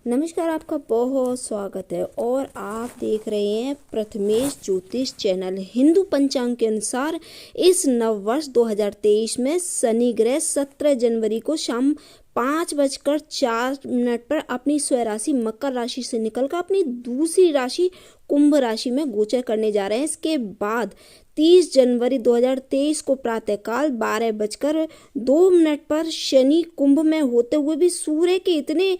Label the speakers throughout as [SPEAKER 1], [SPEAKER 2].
[SPEAKER 1] नमस्कार, आपका बहुत स्वागत है और आप देख रहे हैं प्रथमेश ज्योतिष चैनल। हिंदू पंचांग के अनुसार इस नववर्ष 2023 में शनि ग्रह 17 जनवरी को शाम 5:04 पर अपनी स्वराशि मकर राशि से निकलकर अपनी दूसरी राशि कुंभ राशि में गोचर करने जा रहे हैं। इसके बाद 30 जनवरी 2023 को प्रातःकाल 12:02 पर शनि कुंभ में होते हुए भी सूर्य के इतने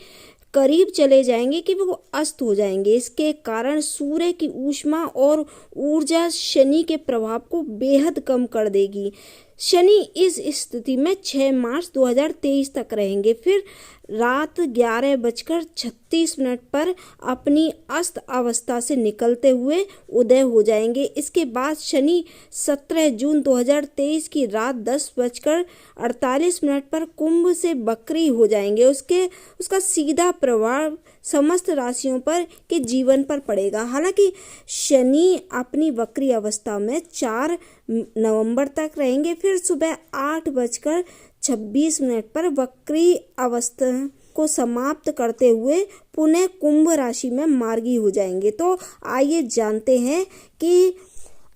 [SPEAKER 1] करीब चले जाएंगे कि वो अस्त हो जाएंगे। इसके कारण सूर्य की ऊष्मा और ऊर्जा शनि के प्रभाव को बेहद कम कर देगी। शनि इस स्थिति में 6 मार्च 2023 तक रहेंगे, फिर रात 11:36 पर अपनी अस्त अवस्था से निकलते हुए उदय हो जाएंगे। इसके बाद शनि 17 जून 2023 की रात 10:48 पर कुंभ से वक्री हो जाएंगे। उसका सीधा प्रभाव समस्त राशियों पर के जीवन पर पड़ेगा। हालांकि शनि अपनी वक्री अवस्था में 4 नवंबर तक रहेंगे, फिर सुबह 8:26 पर वक्री अवस्था को समाप्त करते हुए पुनः कुंभ राशि में मार्गी हो जाएंगे। तो आइए जानते हैं कि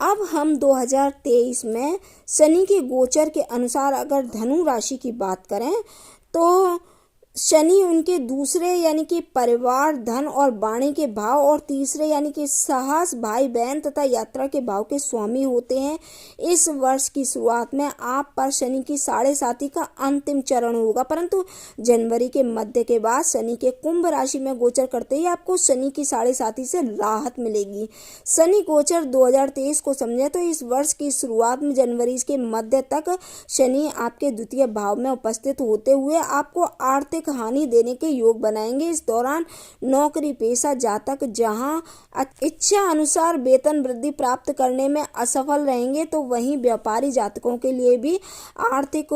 [SPEAKER 1] अब हम 2023 में शनि के गोचर के अनुसार अगर धनु राशि की बात करें तो शनि उनके दूसरे यानी कि परिवार, धन और वाणी के भाव और तीसरे यानी कि साहस, भाई बहन तथा यात्रा के भाव के स्वामी होते हैं। इस वर्ष की शुरुआत में आप पर शनि की 7.5 का अंतिम चरण होगा, परंतु जनवरी के मध्य के बाद शनि के कुंभ राशि में गोचर करते ही आपको शनि की 7.5 से राहत मिलेगी। शनि गोचर 2023 को समझे तो इस वर्ष की शुरुआत में जनवरी के मध्य तक शनि आपके द्वितीय भाव में उपस्थित होते हुए आपको आर्थिक हानि देने के योग बनाएंगे। इस दौरान नौकरी पेशा जातक जहां इच्छा अनुसार वेतन वृद्धि प्राप्त करने में असफल रहेंगे, तो वहीं व्यापारी जातकों के लिए भी आर्थिक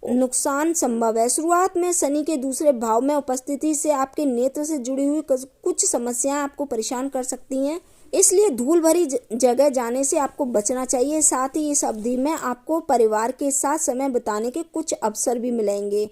[SPEAKER 1] नुकसान संभव है। शुरुआत में शनि के दूसरे भाव में उपस्थिति से आपके नेत्र से जुड़ी हुई कुछ समस्याएं आपको परेशान कर सकती हैं, इसलिए धूल भरी जगह जाने से आपको बचना चाहिए। साथ ही इस अवधि में आपको परिवार के साथ समय बिताने के कुछ अवसर भी मिलेंगे।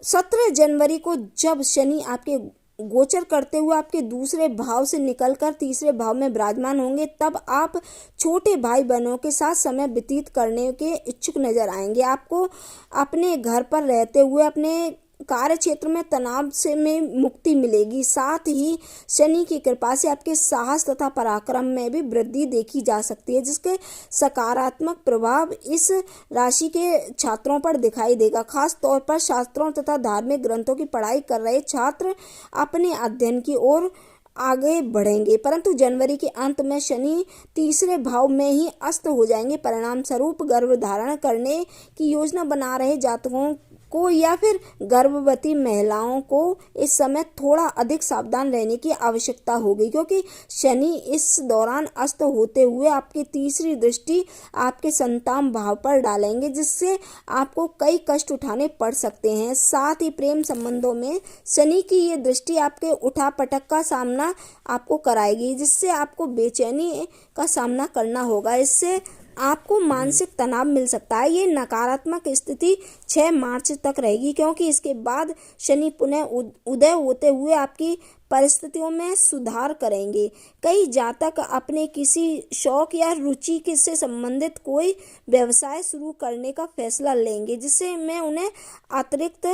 [SPEAKER 1] 17 जनवरी को जब शनि आपके गोचर करते हुए आपके दूसरे भाव से निकलकर तीसरे भाव में विराजमान होंगे, तब आप छोटे भाई बहनों के साथ समय व्यतीत करने के इच्छुक नजर आएंगे। आपको अपने घर पर रहते हुए अपने कार्य क्षेत्र में तनाव से में मुक्ति मिलेगी। साथ ही शनि की कृपा से आपके साहस तथा पराक्रम में भी वृद्धि देखी जा सकती है, जिसके सकारात्मक प्रभाव इस राशि के छात्रों पर दिखाई देगा। खास तौर पर शास्त्रों तथा धार्मिक ग्रंथों की पढ़ाई कर रहे छात्र अपने अध्ययन की ओर आगे बढ़ेंगे, परंतु जनवरी के अंत में शनि तीसरे भाव में ही अस्त हो जाएंगे। परिणाम स्वरूप गर्भ धारण करने की योजना बना रहे जातकों को या फिर गर्भवती महिलाओं को इस समय थोड़ा अधिक सावधान रहने की आवश्यकता होगी, क्योंकि शनि इस दौरान अस्त होते हुए आपकी तीसरी दृष्टि आपके संतान भाव पर डालेंगे, जिससे आपको कई कष्ट उठाने पड़ सकते हैं। साथ ही प्रेम संबंधों में शनि की ये दृष्टि आपके उठापटक का सामना आपको कराएगी, जिससे आपको बेचैनी का सामना करना होगा। इससे आपको मानसिक तनाव मिल सकता है। ये नकारात्मक स्थिति 6 मार्च तक रहेगी, क्योंकि इसके बाद शनि पुनः उदय होते हुए आपकी परिस्थितियों में सुधार करेंगे। कई जातक अपने किसी शौक या रुचि से संबंधित कोई व्यवसाय शुरू करने का फैसला लेंगे, जिससे में उन्हें अतिरिक्त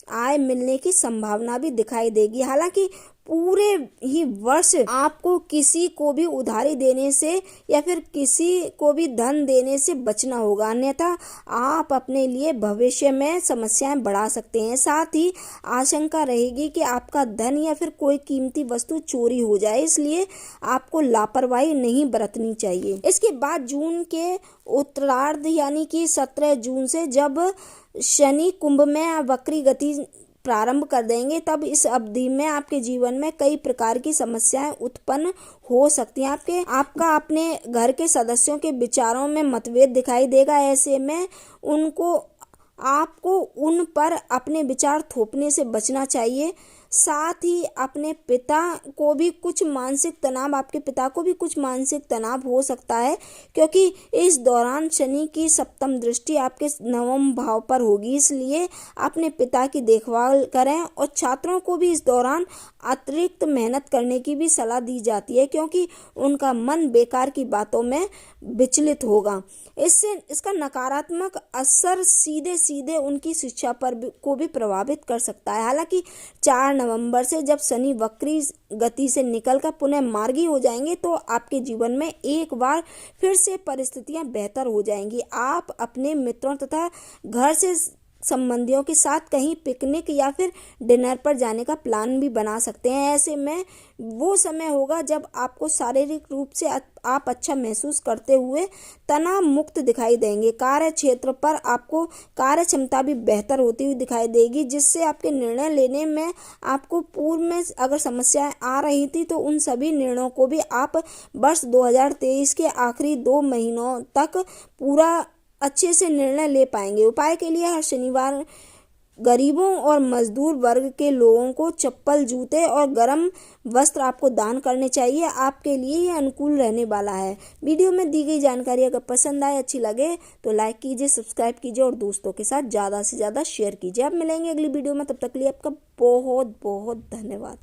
[SPEAKER 1] आय मिलने की संभावना भी दिखाई देगी। हालांकि पूरे ही वर्ष आपको किसी को भी उधारी देने से या फिर किसी को भी धन देने से बचना होगा, अन्यथा आप अपने लिए भविष्य में समस्याएं बढ़ा सकते हैं। साथ ही आशंका रहेगी कि आपका धन या फिर कोई कीमती वस्तु चोरी हो जाए, इसलिए आपको लापरवाही नहीं बरतनी चाहिए। इसके बाद जून के उत्तरार्ध यानी कि 17 जून से जब शनि कुंभ में वक्री गति प्रारंभ कर देंगे, तब इस अवधि में आपके जीवन में कई प्रकार की समस्याएं उत्पन्न हो सकती हैं। आपका अपने घर के सदस्यों के विचारों में मतभेद दिखाई देगा। ऐसे में आपको उन पर अपने विचार थोपने से बचना चाहिए। साथ ही अपने पिता को भी कुछ मानसिक तनाव, आपके पिता को भी कुछ मानसिक तनाव हो सकता है, क्योंकि इस दौरान शनि की सप्तम दृष्टि आपके नवम भाव पर होगी। इसलिए अपने पिता की देखभाल करें। और छात्रों को भी इस दौरान अतिरिक्त मेहनत करने की भी सलाह दी जाती है, क्योंकि उनका मन बेकार की बातों में विचलित होगा। इसका नकारात्मक असर सीधे सीधे उनकी शिक्षा पर को भी प्रभावित कर सकता है। हालांकि 4 नवंबर से जब शनि वक्री गति से निकलकर पुनः मार्गी हो जाएंगे तो आपके जीवन में एक बार फिर से परिस्थितियां बेहतर हो जाएंगी। आप अपने मित्रों तथा घर से संबंधियों के साथ कहीं पिकनिक या फिर डिनर पर जाने का प्लान भी बना सकते हैं। ऐसे में वो समय होगा जब आपको शारीरिक रूप से आप अच्छा महसूस करते हुए तनाव मुक्त दिखाई देंगे। कार्य क्षेत्र पर आपको कार्य क्षमता भी बेहतर होती हुई दिखाई देगी, जिससे आपके निर्णय लेने में आपको पूर्व में अगर समस्याएं आ रही थी तो उन सभी निर्णयों को भी आप वर्ष 2023 के आखिरी 2 महीनों तक पूरा अच्छे से निर्णय ले पाएंगे। उपाय के लिए हर शनिवार गरीबों और मजदूर वर्ग के लोगों को चप्पल, जूते और गर्म वस्त्र आपको दान करने चाहिए। आपके लिए ये अनुकूल रहने वाला है। वीडियो में दी गई जानकारी अगर पसंद आए, अच्छी लगे तो लाइक कीजिए, सब्सक्राइब कीजिए और दोस्तों के साथ ज़्यादा से ज़्यादा शेयर कीजिए। अब मिलेंगे अगली वीडियो में, तब तक के लिए आपका बहुत बहुत धन्यवाद।